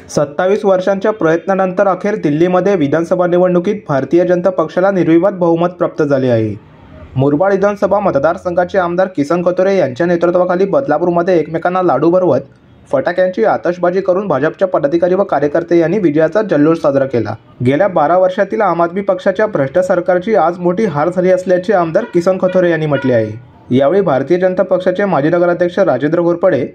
27 वर्षांच्या प्रयत्नानंतर अखेर दिल्लीमध्ये विधानसभा निवडणुकीत भारतीय जनता पक्षाला निर्विवाद बहुमत प्राप्त झाले आहे। मुरबाड विधानसभा मतदारसंघाचे आमदार किसन कथोरे यांच्या नेतृत्वाखाली बदलापूरमध्ये एकमेकांना लाडू भरवत फटाक्यांची आतषबाजी करून भाजपच्या पदाधिकारी व कार्यकर्ते यांनी विजयाचा जल्लोष साजरा केला। गेल्या 12 वर्षातील आम आदमी पक्षाच्या भ्रष्ट सरकारची आज मोठी हार झाली असल्याचे आमदार किसन कथोरे यांनी म्हटले आहे। यावेळी भारतीय जनता पक्षाचे माजी नगराध्यक्ष राजेंद्र घोरपडे,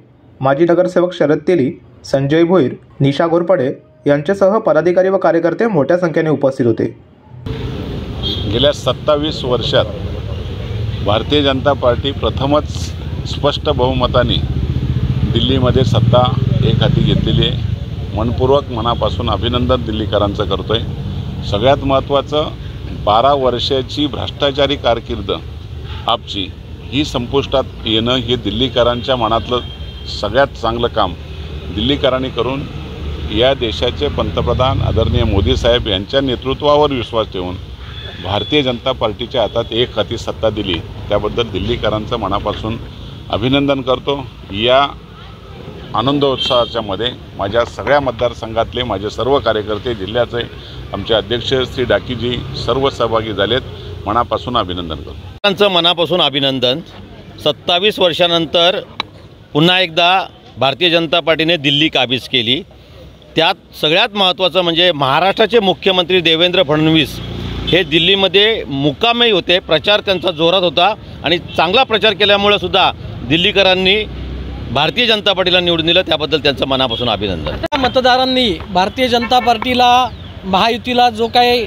माजी नगरसेवक शरद तेली, संजय भोईर, निशा घोरपडे यांच्यासह पदाधिकारी व कार्यकर्ते मोठ्या संख्येने उपस्थित होते। गेल्या 27 वर्षात भारतीय जनता पार्टी प्रथमच स्पष्ट बहुमताने दिल्लीमध्ये सत्ता एक हाती घेतलेली आहे। मनपूर्वक मनापासून अभिनंदन दिल्लीकरांचं करतोय। सगळ्यात महत्त्वाचं 12 वर्षाची भ्रष्टाचारी कारकीर्द आपची ही संपुष्टात येणं हे दिल्लीकरांच्या मनातलं सगळ्यात चांगलं काम दिल्लीकरांनी करून या देशाचे पंतप्रधान आदरणीय मोदी साहेब यांच्या नेतृत्वावर विश्वास ठेवून भारतीय जनता पार्टीच्या हातात एक हाती सत्ता दिली, त्याबद्दल दिल्लीकरांचं मनापासून अभिनंदन करतो। या आनंदोत्सवाच्या मध्ये माझ्या सगळ्या मतदारसंघातले माझे सर्व कार्यकर्ते, जिल्ह्याचे आमचे अध्यक्ष श्री डाकीजी सर्व सहभागी झालेत। मनापासून अभिनंदन करतो। त्यांचं मनापासून अभिनंदन। 27 वर्षानंतर पुन्हा एकदा भारतीय जनता पार्टीने दिल्ली काबीज केली। त्यात सगळ्यात महत्त्वाचं म्हणजे महाराष्ट्राचे मुख्यमंत्री देवेंद्र फडणवीस हे दिल्लीमध्ये मुक्कामी होते। प्रचार त्यांचा जोरात होता आणि चांगला प्रचार केल्यामुळे सुद्धा दिल्लीकरांनी भारतीय जनता पार्टीला निवडून दिलं, त्याबद्दल त्यांचं मनापासून अभिनंदन। मतदारांनी भारतीय जनता पार्टीला, महायुतीला जो काही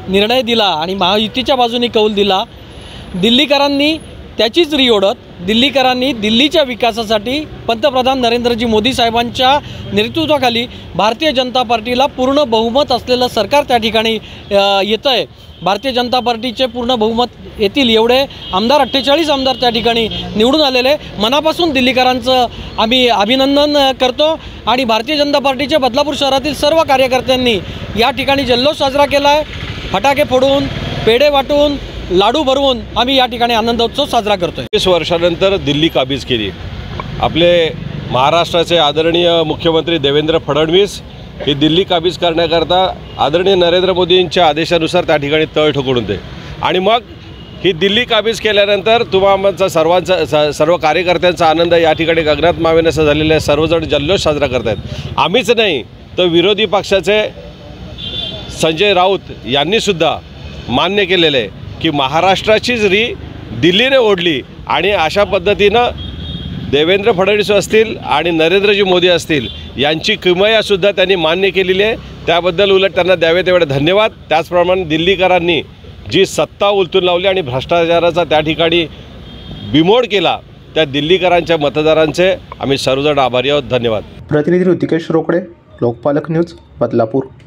निर्णय दिला आणि महायुतीच्या बाजूने कौल दिला, दिल्लीकरांनी त्याचीच री ओढत दिल्लीकरांनी दिल्लीच्या विकासासाठी पंतप्रधान नरेंद्रजी मोदी साहेबांच्या नेतृत्वाखाली भारतीय जनता पार्टीला पूर्ण बहुमत असलेलं सरकार त्या ठिकाणी येतं आहे। भारतीय जनता पार्टीचे पूर्ण बहुमत येतील एवढे आमदार 48 आमदार त्या ठिकाणी निवडून आलेले। मनापासून दिल्लीकरांचं आम्ही अभिनंदन करतो आणि भारतीय जनता पार्टीच्या बदलापूर शहरातील सर्व कार्यकर्त्यांनी या ठिकाणी जल्लोष साजरा केला आहे। फटाके फोडून, पेढे वाटून, लाडू भरवून आम्ही या ठिकाणी आनंदोत्सव साजरा करतोय। 20 वर्षानंतर दिल्ली काबीज केली। आपले महाराष्ट्राचे आदरणीय मुख्यमंत्री देवेंद्र फडणवीस हे दिल्ली काबीज करण्याकरता आदरणीय नरेंद्र मोदींच्या आदेशानुसार त्या ठिकाणी तळ ठोकून होते आणि मग ही दिल्ली काबीज केल्यानंतर तुम्हाला सर्व कार्यकर्त्यांचा आनंद या ठिकाणी गगनात मावेनासा झालेला आहे। सर्वजण जल्लोष साजरा करत आहेत। आम्हीच नाही तर विरोधी पक्षाचे संजय राऊत यांनीसुद्धा मान्य केलेले आहे की महाराष्ट्राचीच री दिल्लीने ओढली आणि अशा पद्धतीनं देवेंद्र फडणवीस असतील आणि नरेंद्रजी मोदी असतील यांची किमयासुद्धा त्यांनी मान्य केलेली आहे। त्याबद्दल उलट त्यांना द्यावे तेवढे धन्यवाद। त्याचप्रमाणे दिल्लीकरांनी जी सत्ता उलटून लावली आणि भ्रष्टाचाराचा त्या ठिकाणी बिमोड केला, त्या दिल्लीकरांच्या मतदारांचे आम्ही सर्वजण आभारी आहोत। धन्यवाद। प्रतिनिधी ऋतिकेश रोकडे, लोकपालक न्यूज, बदलापूर।